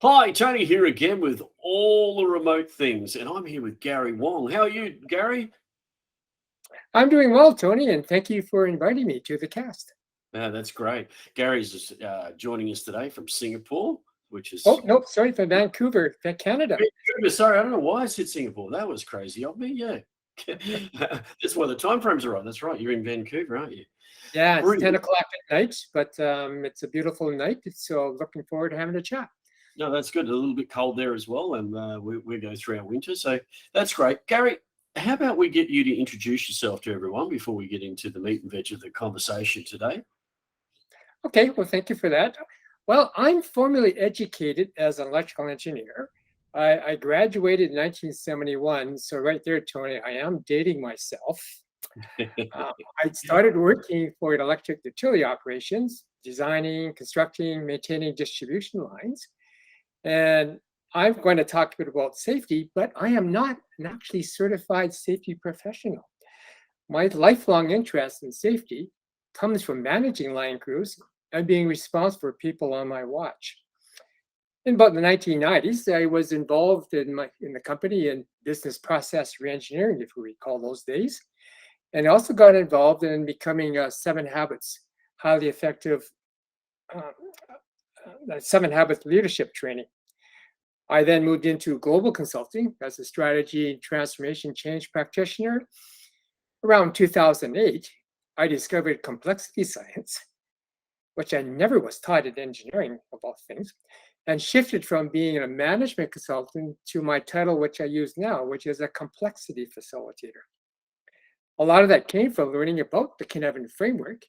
Hi, Tony here again with all the remote things, and I'm here with Gary Wong. How are you, Gary? I'm doing well, Tony, and thank you for inviting me to the cast. That's great. Gary's joining us today from Singapore, which Oh, is nope, sorry, from Vancouver, Canada. sorry, I don't know why I said Singapore. That was crazy of me. Yeah, that's why the time frames are right. That's right. You're in Vancouver, aren't you? Yeah, it's 10 Brilliant. o'clock at night, but it's a beautiful night, so looking forward to having a chat. No, that's good. A little bit cold there as well, and we go through our winter, so that's great. Gary, how about we get you to introduce yourself to everyone before we get into the meat and veg of the conversation today? Okay, well, thank you for that. Well, I'm formally educated as an electrical engineer. I graduated in 1971, so right there, Tony, I am dating myself. Uh, I started working for electric utility operations, designing, constructing, maintaining distribution lines. And I'm going to talk a bit about safety, but I am not an actually certified safety professional. My lifelong interest in safety comes from managing line crews and being responsible for people on my watch. In about the 1990s, I was involved in the company in business process reengineering, if we recall those days, and also got involved in becoming 7 Habits, highly effective uh, 7 Habits leadership training. I then moved into global consulting as a strategy and transformation change practitioner. Around 2008, I discovered complexity science, which I never was taught in engineering of all things, and shifted from being a management consultant to my title, which I use now, which is a complexity facilitator. A lot of that came from learning about the Canaveral framework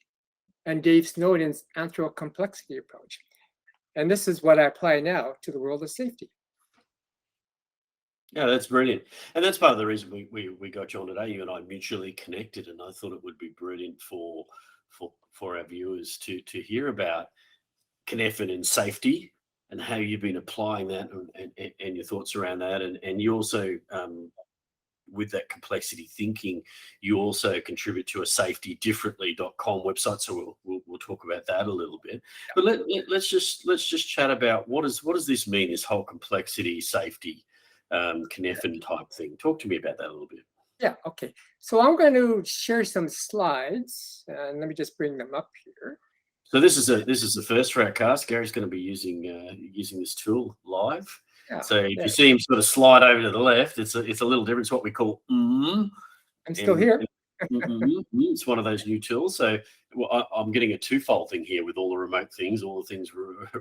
and Dave Snowden's anthro-complexity approach. And this is what I apply now to the world of safety. Yeah, that's brilliant. And that's part of the reason we got you on today. You and I mutually connected, and I thought it would be brilliant for our viewers to hear about Connected and safety and how you've been applying that and your thoughts around that. And you also, with that complexity thinking, you also contribute to a safetydifferently.com website. So we'll talk about that a little bit. But let's just chat about what does this mean, this whole complexity safety Connected type thing. Talk to me about that a little bit. Yeah, okay. So I'm going to share some slides, and let me just bring them up here. So this is the first for our cast. Gary's going to be using this tool live. Yeah, So if you yeah, see him sort of slide over to the left, it's a little different. It's what we call I'm still and here. it's one of those new tools. So I'm getting a twofold thing here with all the remote things, all the things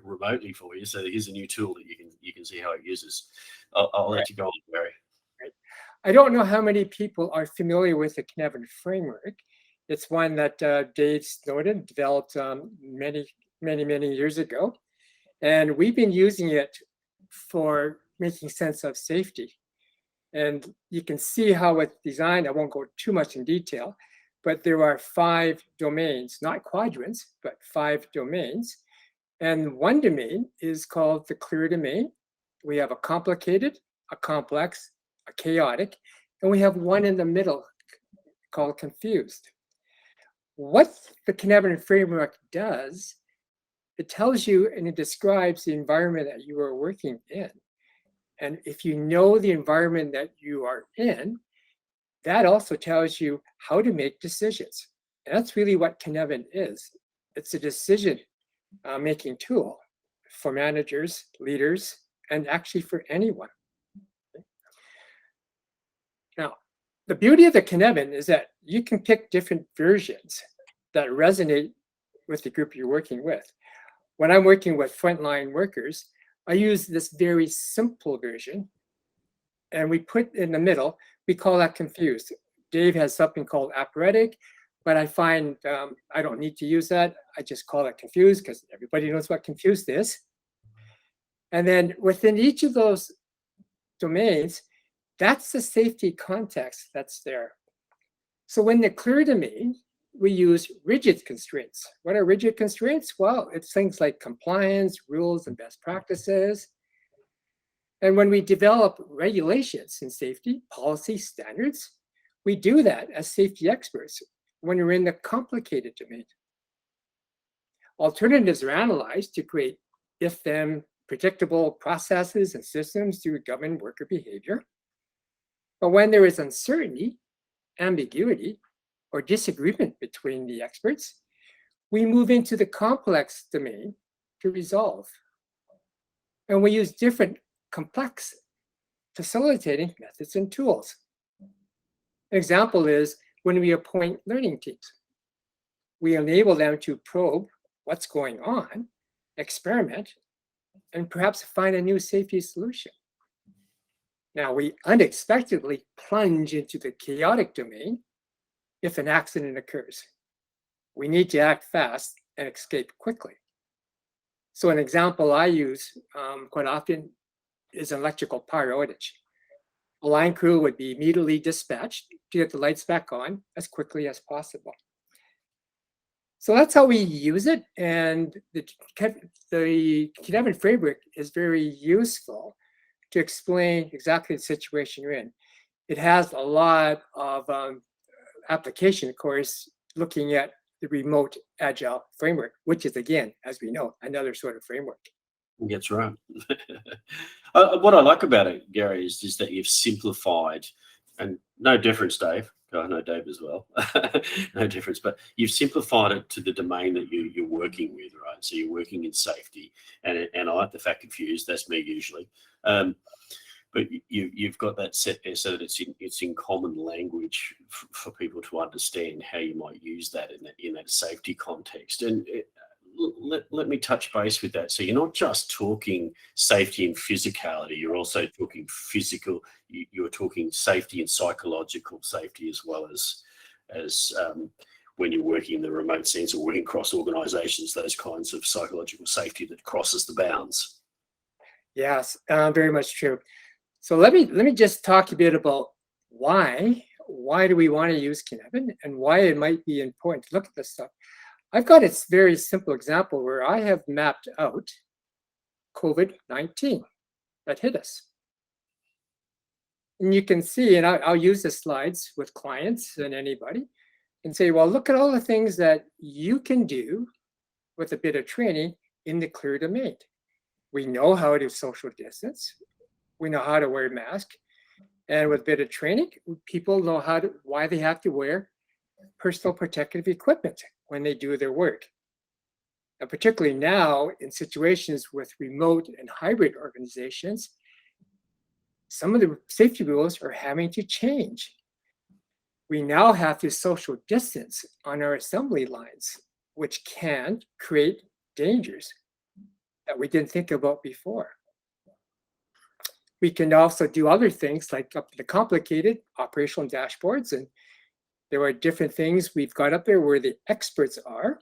remotely for you. So here's a new tool that you can see how it uses. I'll Right, let you go on, Gary. right. I don't know how many people are familiar with the Canaveral framework. It's one that Dave Snowden developed many years ago. And we've been using it for making sense of safety. And you can see how it's designed. I won't go too much in detail, but there are 5 domains, not quadrants, but 5 domains. And one domain is called the clear domain. We have a complicated, a complex, a chaotic, and we have one in the middle called confused. What the Canaveral framework does, it tells you and it describes the environment that you are working in. And if you know the environment that you are in, that also tells you how to make decisions. And that's really what Canaveral is. It's a decision making tool for managers, leaders, and actually for anyone. Now, the beauty of the Canaveral is that you can pick different versions that resonate with the group you're working with. When I'm working with frontline workers, I use this very simple version and we put in the middle, we call that confused. Dave has something called apparetic, but I find I don't need to use that. I just call it confused because everybody knows what confused is. And then within each of those domains, that's the safety context that's there. So in the clear domain, we use rigid constraints. What are rigid constraints? Well, it's things like compliance, rules, and best practices. And when we develop regulations in safety, policy standards, we do that as safety experts when we're in the complicated domain. Alternatives are analyzed to create if-then predictable processes and systems to govern worker behavior. But when there is uncertainty, ambiguity, or disagreement between the experts, we move into the complex domain to resolve. And we use different complex facilitating methods and tools. An example is when we appoint learning teams. We enable them to probe what's going on, experiment, and perhaps find a new safety solution. Now, we unexpectedly plunge into the chaotic domain if an accident occurs. We need to act fast and escape quickly. So an example I use quite often is an electrical power outage. A line crew would be immediately dispatched to get the lights back on as quickly as possible. So that's how we use it. And the Canaveral framework is very useful to explain exactly the situation you're in. It has a lot of application, of course, looking at the remote agile framework, which is, again, as we know, another sort of framework. That's right. What I like about it, Gary, is just that you've simplified, and no difference, Dave. I know Dave as well. No difference, but you've simplified it to the domain that you're working with, right? So you're working in safety, and I like the fact confused. That's me usually. But you've got that set there so that it's in common language for people to understand how you might use that in that safety context. And let me touch base with that. So you're not just talking safety and physicality, you're also talking physical, you're talking safety and psychological safety, as well as when you're working in the remote sense or working across organizations, those kinds of psychological safety that crosses the bounds. Yes, very much true. So let me just talk a bit about why do we want to use Canaveral and why it might be important to look at this stuff. I've got a very simple example where I have mapped out COVID-19 that hit us. And you can see, and I'll use the slides with clients and anybody and say, well, look at all the things that you can do with a bit of training in the clear domain. We know how to social distance. We know how to wear a mask. And with a bit of training, people know why they have to wear personal protective equipment when they do their work. And particularly now in situations with remote and hybrid organizations, some of the safety rules are having to change. We now have to social distance on our assembly lines, which can create dangers that we didn't think about before. We can also do other things like up the complicated operational dashboards, and there are different things we've got up there where the experts are,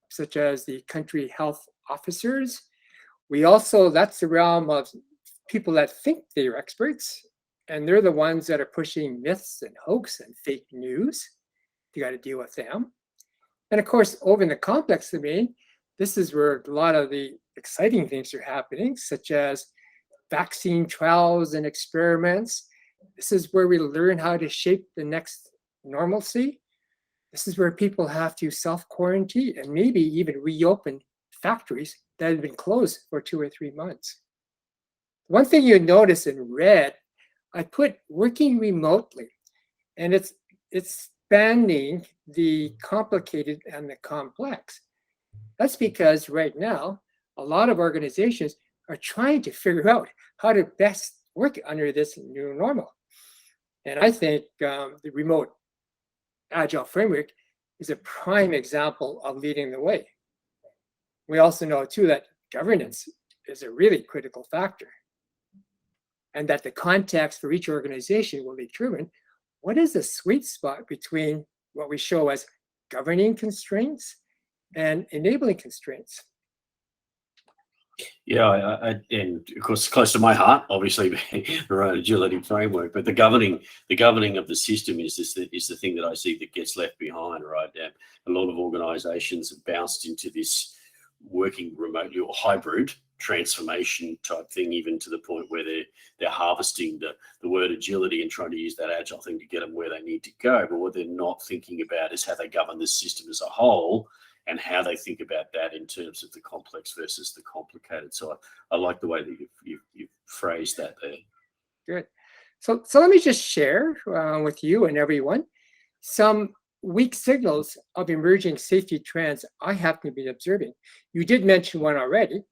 such as the country health officers. We also, that's the realm of people that think they're experts, and they're the ones that are pushing myths and hoax and fake news. You got to deal with them. And of course, over in the complex domain, this is where a lot of the exciting things are happening, such as vaccine trials and experiments. This is where we learn how to shape the next normalcy. This is where people have to self-quarantine and maybe even reopen factories that have been closed for 2 or 3 months. One thing you notice in red, I put working remotely, and it's spanning the complicated and the complex. That's because right now, a lot of organizations are trying to figure out how to best work under this new normal. And I think the remote agile framework is a prime example of leading the way. We also know too that governance is a really critical factor, and that the context for each organization will determine what is the sweet spot between what we show as governing constraints and enabling constraints. Yeah, and of course, close to my heart, obviously, the right agility framework. But the governing of the system is the thing that I see that gets left behind, right? A lot of organisations have bounced into this working remotely or hybrid transformation type thing, even to the point where they're harvesting the word agility and trying to use that agile thing to get them where they need to go. But what they're not thinking about is how they govern the system as a whole, and how they think about that in terms of the complex versus the complicated. So I like the way that you've phrased that there. Good. So let me just share with you and everyone some weak signals of emerging safety trends I happen to be observing. You did mention one already,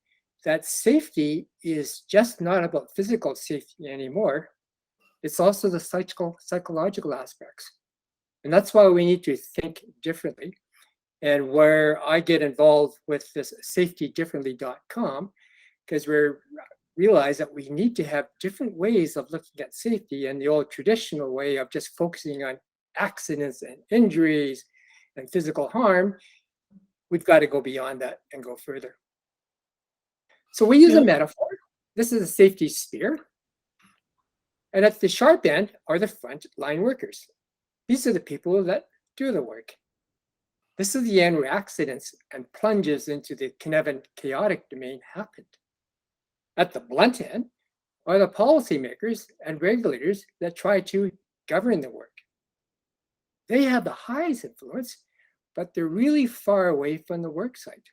that safety is just not about physical safety anymore. It's also the psychological aspects. And that's why we need to think differently. And where I get involved with this safetydifferently.com, because we realize that we need to have different ways of looking at safety, and the old traditional way of just focusing on accidents and injuries and physical harm. We've got to go beyond that and go further. So we use a metaphor. This is a safety sphere. And at the sharp end are the front line workers. These are the people that do the work. This is the end where accidents and plunges into the Canaveral chaotic domain happened. At the blunt end are the policymakers and regulators that try to govern the work. They have the highest influence, but they're really far away from the work site.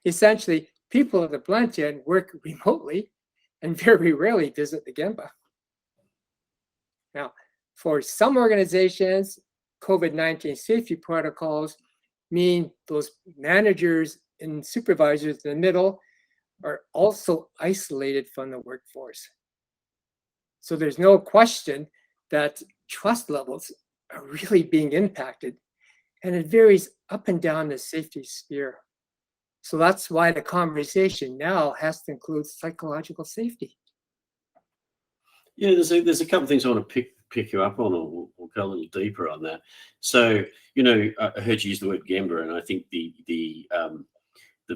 Essentially, people at the blunt end work remotely and very rarely visit the Gemba. Now, for some organizations, COVID-19 safety protocols mean those managers and supervisors in the middle are also isolated from the workforce. So there's no question that trust levels are really being impacted, and it varies up and down the safety sphere. So that's why the conversation now has to include psychological safety. Yeah, there's a couple of things I want to pick you up on, or go a little deeper on that. So, I heard you use the word Gemba, and I think the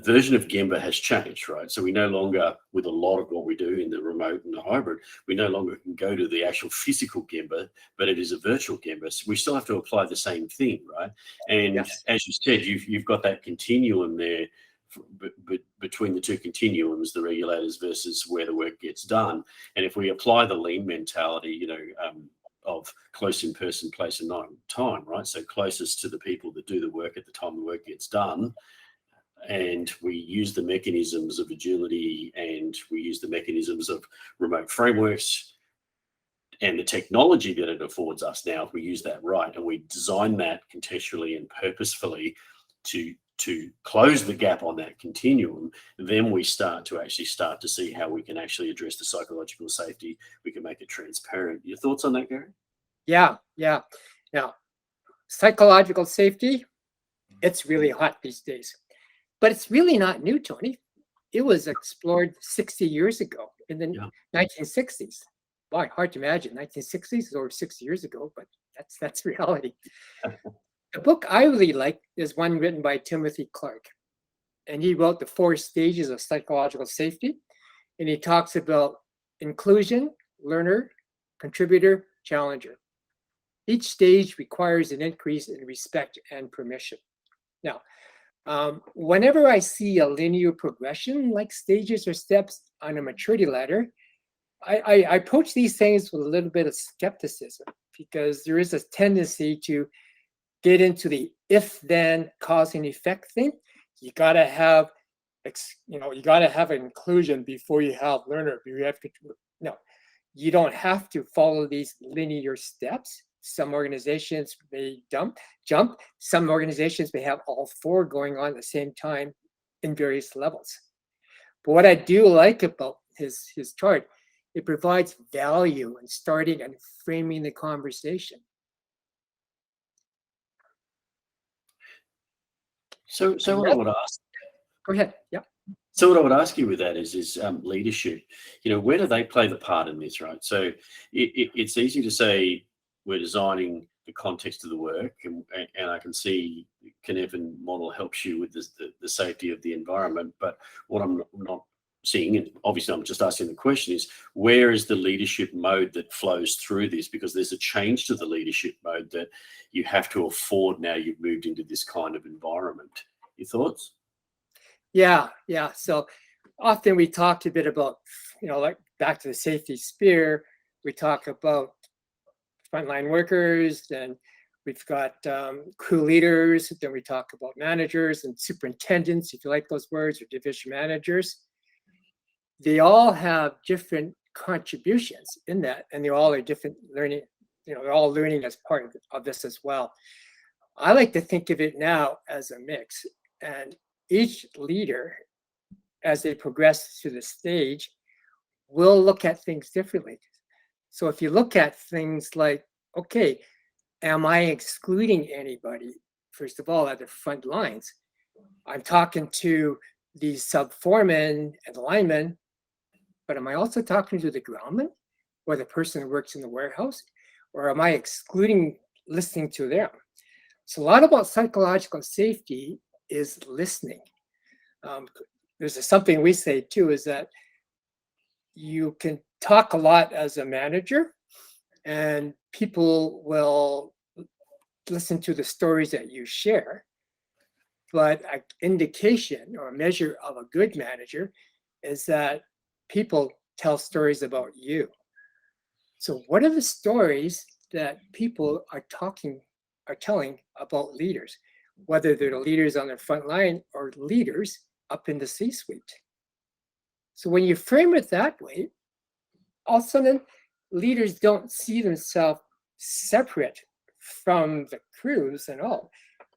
version of Gemba has changed, right? So we no longer, with a lot of what we do in the remote and the hybrid, we no longer can go to the actual physical Gemba, but it is a virtual Gemba. So we still have to apply the same thing, right? And Yes. as you said, you've got that continuum there between the two continuums, the regulators versus where the work gets done. And if we apply the lean mentality, of close in person, place and time, right? So closest to the people that do the work at the time the work gets done. And we use the mechanisms of agility, and we use the mechanisms of remote frameworks and the technology that it affords us now. If we use that right and we design that contextually and purposefully to close the gap on that continuum, then we start to see how we can actually address the psychological safety. We can make it transparent. Your thoughts on that, Gary? Yeah. Now, psychological safety, it's really hot these days. But it's really not new, Tony. It was explored 60 years ago in the 1960s. Boy, hard to imagine. 1960s is over 60 years ago, but that's reality. The book I really like is one written by Timothy Clark. And he wrote the 4 stages of psychological safety. And he talks about inclusion, learner, contributor, challenger. Each stage requires an increase in respect and permission. Now, whenever I see a linear progression, like stages or steps on a maturity ladder, I approach these things with a little bit of skepticism, because there is a tendency to get into the if-then cause and effect thing. You gotta have, you gotta have an inclusion before you have learner. No, you don't have to follow these linear steps. Some organizations may jump. Some organizations may have all 4 going on at the same time in various levels. But what I do like about his chart, it provides value in starting and framing the conversation. So what I would ask. Go ahead. Yeah. So what I would ask you with that is leadership. Where do they play the part in this, right? So it's easy to say we're designing the context of the work, and I can see Canaveral model helps you with the safety of the environment. But what I'm not seeing, and obviously I'm just asking the question, is where is the leadership mode that flows through this? Because there's a change to the leadership mode that you have to afford now you've moved into this kind of environment. Your thoughts? Yeah. So often we talked a bit about, like back to the safety sphere, we talk about frontline workers, and We've got crew leaders, then we talk about managers and superintendents, if you like those words, or division managers. They all have different contributions in that, and they all are different learning, they're all learning as part of this as well. I like to think of it now as a mix, and each leader, as they progress through the stage, will look at things differently. So if you look at things like, okay, am I excluding anybody? First of all, at the front lines, I'm talking to the sub-foreman and the lineman, but am I also talking to the groundman or the person who works in the warehouse? Or am I excluding listening to them? So a lot about psychological safety is listening. There's something we say too, is that you can talk a lot as a manager, and people will listen to the stories that you share. But an indication or a measure of a good manager is that people tell stories about you. So what are the stories that people are telling about leaders, whether they're the leaders on the front line or leaders up in the C-suite? So when you frame it that way, all of a sudden, leaders don't see themselves separate from the crews and all.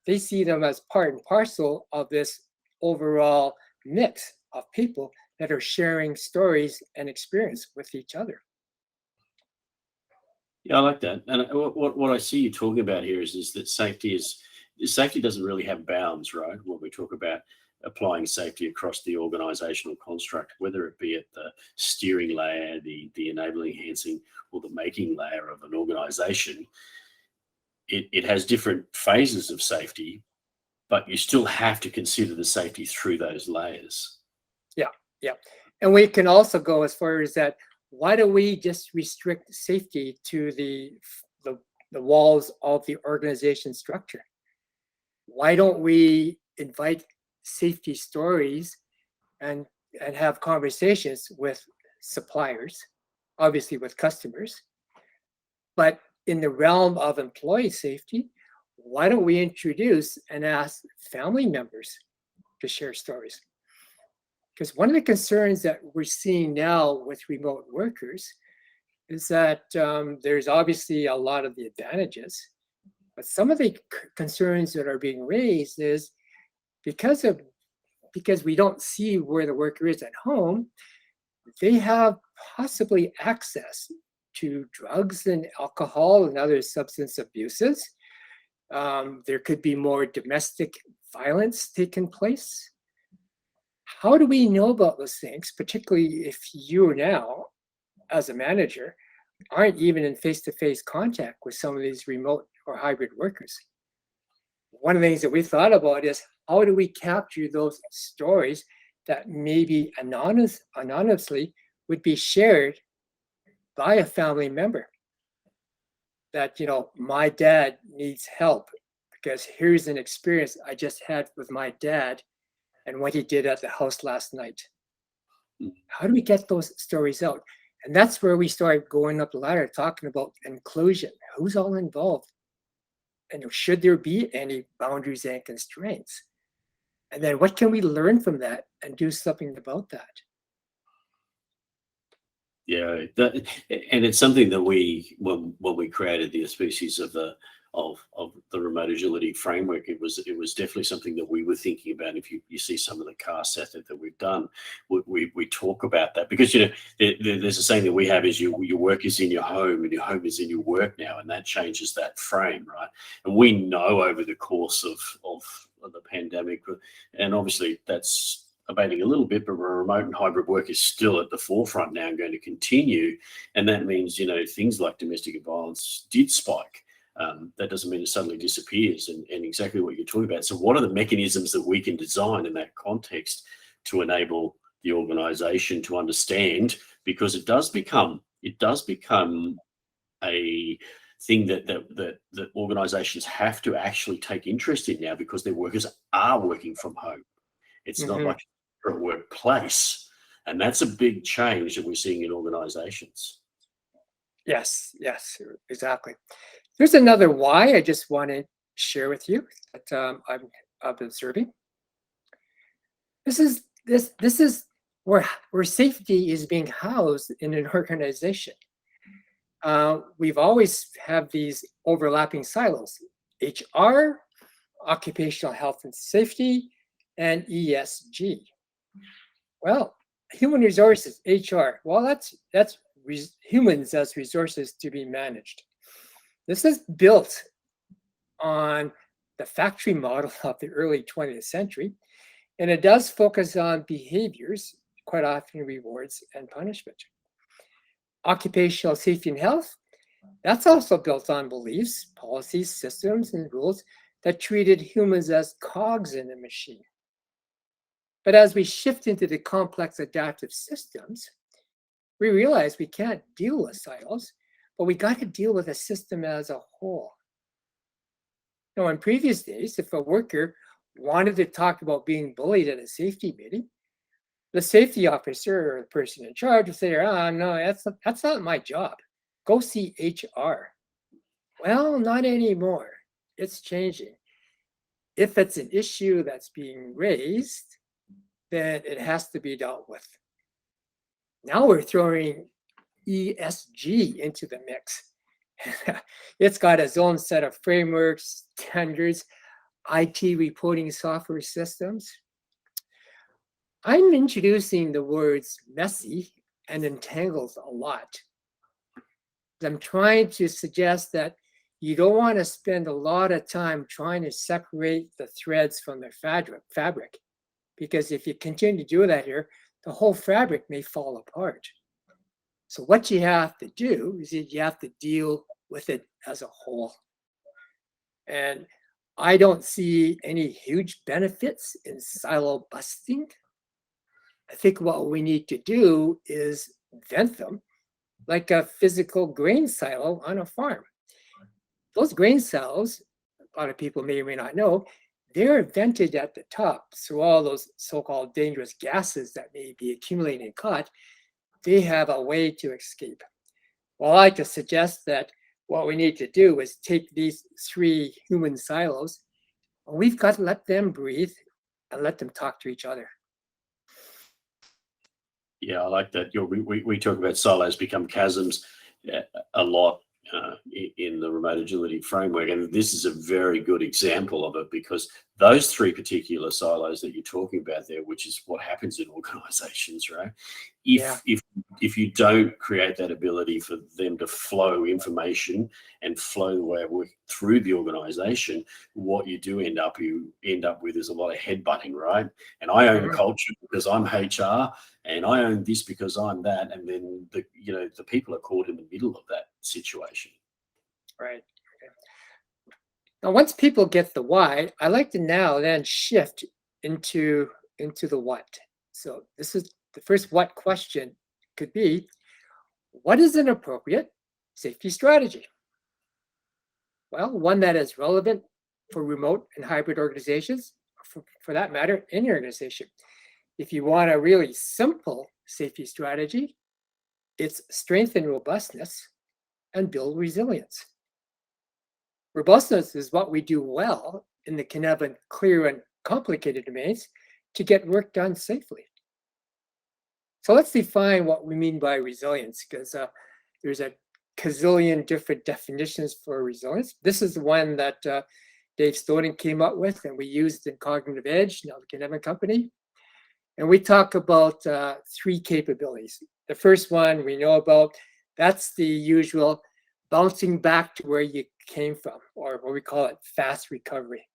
They see them as part and parcel of this overall mix of people that are sharing stories and experience with each other. Yeah, I like that. And what I see you talking about here is that safety doesn't really have bounds, right? When we talk about applying safety across the organizational construct, whether it be at the steering layer, the enabling, enhancing, or the making layer of an organization, it has different phases of safety, but you still have to consider the safety through those layers. Yeah. And we can also go as far as that, why do we just restrict safety to the walls of the organization structure? Why don't we invite safety stories and have conversations with suppliers, obviously with customers, but in the realm of employee safety, why don't we introduce and ask family members to share stories? Because one of the concerns that we're seeing now with remote workers is that there's obviously a lot of the advantages, but some of the concerns that are being raised is because we don't see where the worker is at home, they have possibly access to drugs and alcohol and other substance abuses. There could be more domestic violence taking place. How do we know about those things, particularly if you now, as a manager, aren't even in face-to-face contact with some of these remote or hybrid workers? One of the things that we thought about is, how do we capture those stories that maybe anonymously would be shared by a family member? That, my dad needs help because here's an experience I just had with my dad and what he did at the house last night. How do we get those stories out? And that's where we start going up the ladder, talking about inclusion. Who's all involved? And should there be any boundaries and constraints? And then what can we learn from that and do something about that? Yeah, and it's something that when we created the auspices of the remote agility framework, it was definitely something that we were thinking about. If you see some of the cast effort that we've done, we talk about that, because there's a saying that we have is your work is in your home and your home is in your work now, and that changes that frame, right? And we know over the course of the pandemic, and obviously that's abating a little bit, but remote and hybrid work is still at the forefront now and going to continue. And that means, things like domestic violence did spike. That doesn't mean it suddenly disappears, and exactly what you're talking about. So what are the mechanisms that we can design in that context to enable the organization to understand? Because it does become a thing that organizations have to actually take interest in now, because their workers are working from home. It's not like a workplace. And that's a big change that we're seeing in organizations. Yes, exactly. There's another why I just want to share with you that I'm observing. This is where safety is being housed in an organization. We've always have these overlapping silos: HR, occupational health and safety, and ESG. Well, human resources, HR. Well, that's humans as resources to be managed. This is built on the factory model of the early 20th century, and it does focus on behaviors, quite often rewards and punishment. Occupational safety and health, that's also built on beliefs, policies, systems, and rules that treated humans as cogs in a machine. But as we shift into the complex adaptive systems, we realize we can't deal with silos, but we got to deal with a system as a whole. Now, in previous days, if a worker wanted to talk about being bullied at a safety meeting, the safety officer or the person in charge would say, "Oh, no, that's not my job. Go see HR." Well, not anymore. It's changing. If it's an issue that's being raised, then it has to be dealt with. Now we're throwing ESG into the mix. It's got its own set of frameworks, standards, IT reporting software systems. I'm introducing the words messy and entangled a lot. I'm trying to suggest that you don't want to spend a lot of time trying to separate the threads from the fabric, because if you continue to do that here, the whole fabric may fall apart. So what you have to do is you have to deal with it as a whole. And I don't see any huge benefits in silo busting. I think what we need to do is vent them like a physical grain silo on a farm. Those grain silos, a lot of people may or may not know, they're vented at the top. So all those so-called dangerous gases that may be accumulating and caught, they have a way to escape. Well, I like to suggest that what we need to do is take these three human silos, and we've got to let them breathe and let them talk to each other. Yeah, I like that. We talk about silos become chasms a lot in the remote agility framework, and this is a very good example of it, because those three particular silos that you're talking about there, which is what happens in organizations, right? If you don't create that ability for them to flow information and flow the way of work through the organization, what you end up with is a lot of headbutting, right? And I own culture because I'm HR, and I own this because I'm that, and then the people are caught in the middle of that situation. Right. Okay. Now, once people get the why, I like to now then shift into the what. So this is the first what question could be: what is an appropriate safety strategy? Well, one that is relevant for remote and hybrid organizations, for that matter, any organization. If you want a really simple safety strategy, it's strengthen robustness and build resilience. Robustness is what we do well in the Canaveral clear and complicated domains to get work done safely. So let's define what we mean by resilience, because there's a gazillion different definitions for resilience. This is the one that Dave Stoden came up with, and we used in Cognitive Edge, now the Canaveral company. And we talk about three capabilities. The first one we know about, that's the usual bouncing back to where you came from, or what we call it fast recovery.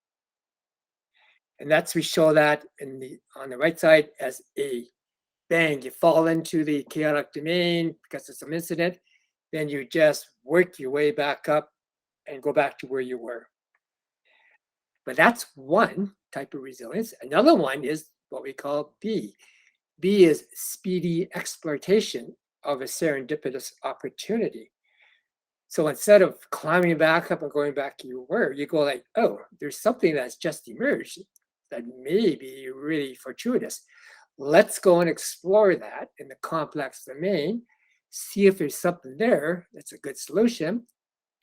And we show that on the right side as A. Bang, you fall into the chaotic domain because of some incident, then you just work your way back up and go back to where you were. But that's one type of resilience. Another one is what we call B. B is speedy exploitation of a serendipitous opportunity. So instead of climbing back up and going back to where you go like, oh, there's something that's just emerged that may be really fortuitous. Let's go and explore that in the complex domain, see if there's something there that's a good solution,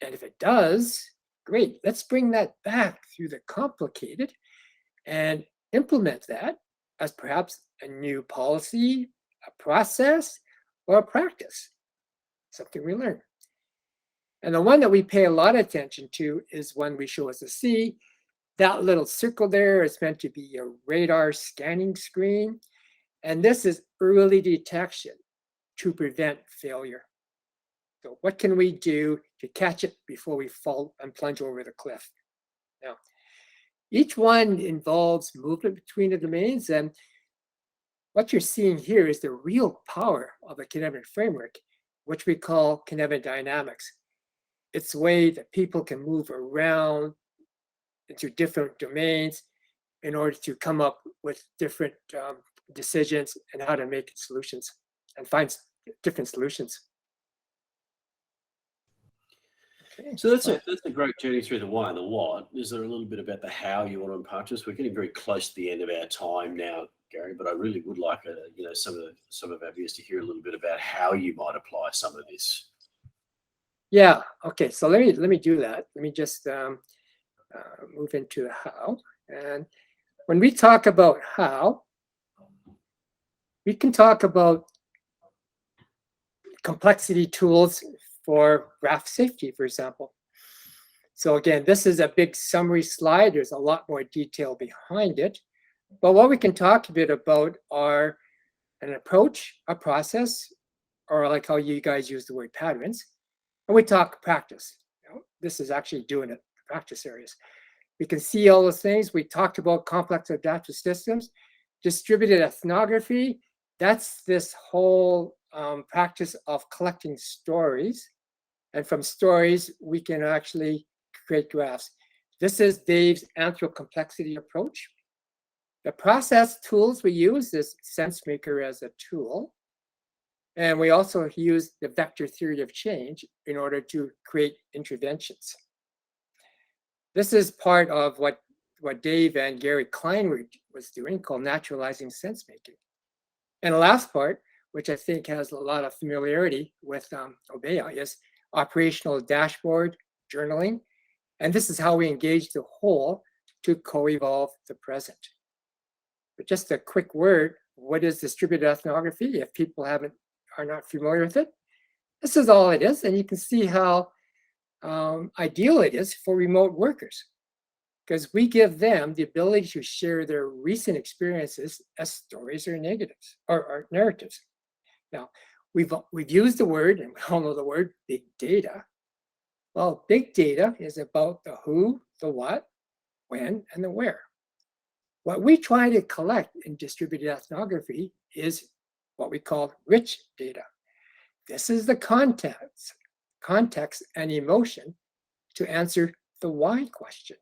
And if it does, great. Let's bring that back through the complicated and implement that as perhaps a new policy, a process, or a practice, something we learn. And the one that we pay a lot of attention to is when we show us a C. That little circle there is meant to be a radar scanning screen. And this is early detection to prevent failure. So what can we do to catch it before we fall and plunge over the cliff? Now, each one involves movement between the domains, and what you're seeing here is the real power of the Canaveral framework, which we call Canaveral dynamics. It's the way that people can move around into different domains in order to come up with different decisions and how to make solutions and find different solutions. Okay. So that's a great journey through the why and the what. Is there a little bit about the how you want to impart to us? We're getting very close to the end of our time now, Gary, but I really would like some of our viewers to hear a little bit about how you might apply some of this. Yeah. Okay. So let me do that. Let me just move into how. And when we talk about how, we can talk about complexity tools for graph safety, for example. So again, this is a big summary slide. There's a lot more detail behind it. But what we can talk a bit about are an approach, a process, or like how you guys use the word patterns. And we talk practice. This is actually doing it, practice areas. We can see all those things. We talked about complex adaptive systems, distributed ethnography. That's this whole practice of collecting stories. And from stories, we can actually create graphs. This is Dave's anthro-complexity approach. The process tools we use is SenseMaker as a tool. And we also use the vector theory of change in order to create interventions. This is part of what Dave and Gary Klein was doing, called naturalizing sense making. And the last part, which I think has a lot of familiarity with Obeya, is operational dashboard journaling. And this is how we engage the whole to co-evolve the present. But just a quick word, what is distributed ethnography? If people are not familiar with it, this is all it is. And you can see how ideal it is for remote workers, because we give them the ability to share their recent experiences as stories or negatives or narratives. Now, we've used the word, and we all know the word, big data. Well, big data is about the who, the what, when, and the where. What we try to collect in distributed ethnography is what we call rich data. This is the context and emotion to answer the why question.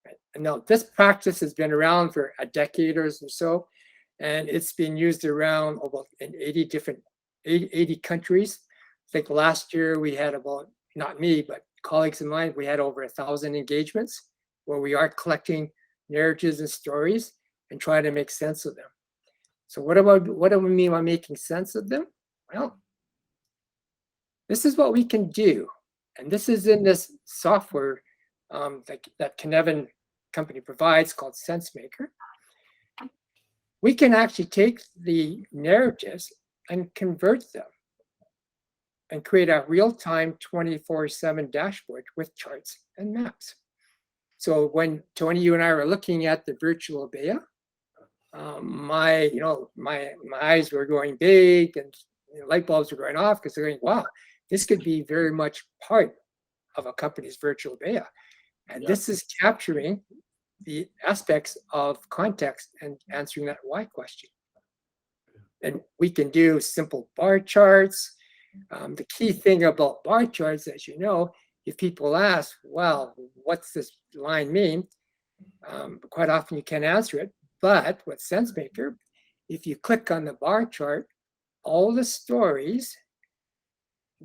Right. And now this practice has been around for a decade or so, and it's been used around in 80 countries. I think last year we had about, not me, but colleagues of mine, we had over 1,000 engagements where we are collecting narratives and stories and trying to make sense of them. So what do we mean by making sense of them? Well, this is what we can do. And this is in this software that Canaveral company provides called SenseMaker. We can actually take the narratives and convert them and create a real-time 24/7 dashboard with charts and maps. So when Tony, you and I were looking at the virtual Obeya, my eyes were going big and light bulbs were going off, because they're going, wow, this could be very much part of a company's virtual Obeya. And this is capturing the aspects of context and answering that why question. And we can do simple bar charts. The key thing about bar charts, as you know, if people ask, well, what's this line mean? Quite often you can't answer it. But with SenseMaker, if you click on the bar chart, all the stories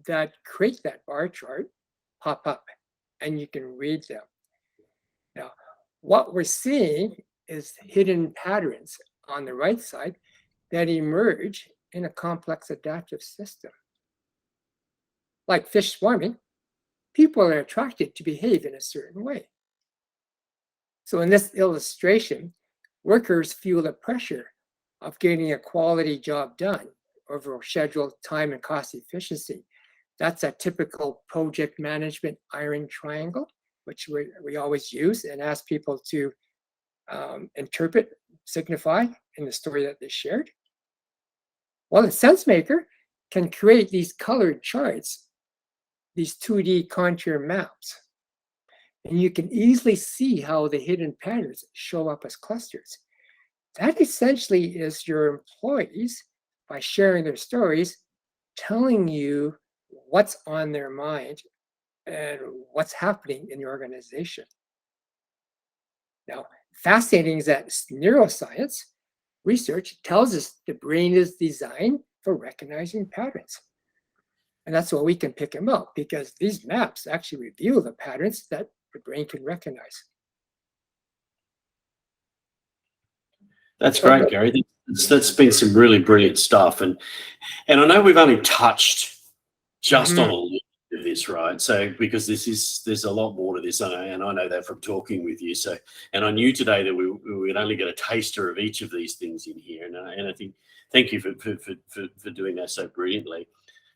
that create that bar chart pop up and you can read them. Now, what we're seeing is hidden patterns on the right side that emerge in a complex adaptive system. like fish swarming, people are attracted to behave in a certain way. So in this illustration, workers feel the pressure of getting a quality job done over schedule, time, and cost efficiency. That's a typical project management iron triangle, which we always use and ask people to interpret, signify in the story that they shared. Well, the SenseMaker can create these colored charts, these 2D contour maps. And you can easily see how the hidden patterns show up as clusters. That essentially is your employees, by sharing their stories, telling you what's on their mind and what's happening in the organization. Now, fascinating is that neuroscience research tells us the brain is designed for recognizing patterns. And that's why we can pick them up, because these maps actually reveal the patterns that the brain can recognize. That's great, Gary. That's been some really brilliant stuff. And I know we've only touched just on a little bit of this, right? So because there's a lot more to this, and I know that from talking with you. So, and I knew today that we would only get a taster of each of these things in here. And I think thank you for doing that so brilliantly.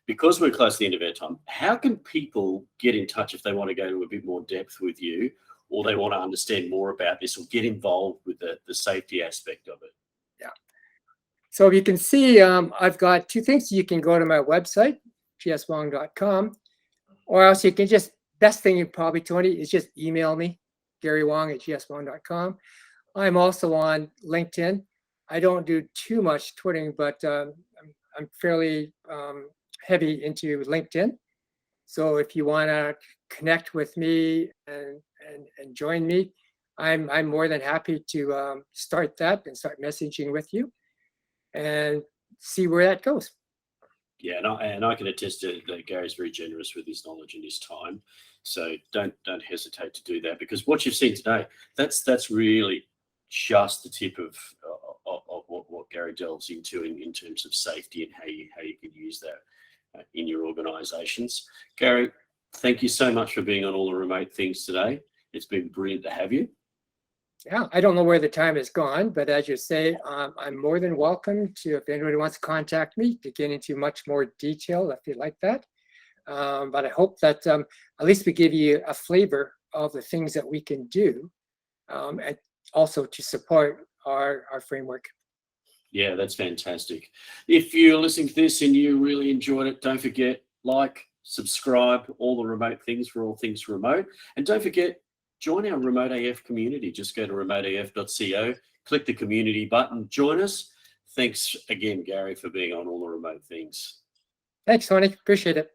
Because we're close to the end of our time, how can people get in touch if they want to go to a bit more depth with you, or they want to understand more about this, or get involved with the safety aspect of it? Yeah. So you can see I've got two things. You can go to my website, gswong.com, or else you can just, best thing you probably, Tony, is just email me, garywong@gswong.com. I'm also on LinkedIn. I don't do too much tweeting, but I'm fairly heavy into LinkedIn. So if you want to connect with me and join me, I'm more than happy to start that and start messaging with you and see where that goes. Yeah, and I can attest to that Gary's very generous with his knowledge and his time. So don't hesitate to do that, because what you've seen today, that's really just the tip of what Gary delves into in terms of safety and how you can use that in your organizations. Gary, thank you so much for being on All the Remote Things today. It's been brilliant to have you. Yeah, I don't know where the time has gone, but as you say, I'm more than welcome to, if anybody wants to contact me, to get into much more detail if you'd like that. But I hope that at least we give you a flavor of the things that we can do, and also to support our framework. Yeah, that's fantastic. If you're listening to this and you really enjoyed it, don't forget, like, subscribe, All the Remote Things for all things remote. And don't forget, join our Remote AF community. Just go to remoteaf.co, click the community button, join us. Thanks again, Gary, for being on All the Remote Things. Thanks, Tony. Appreciate it.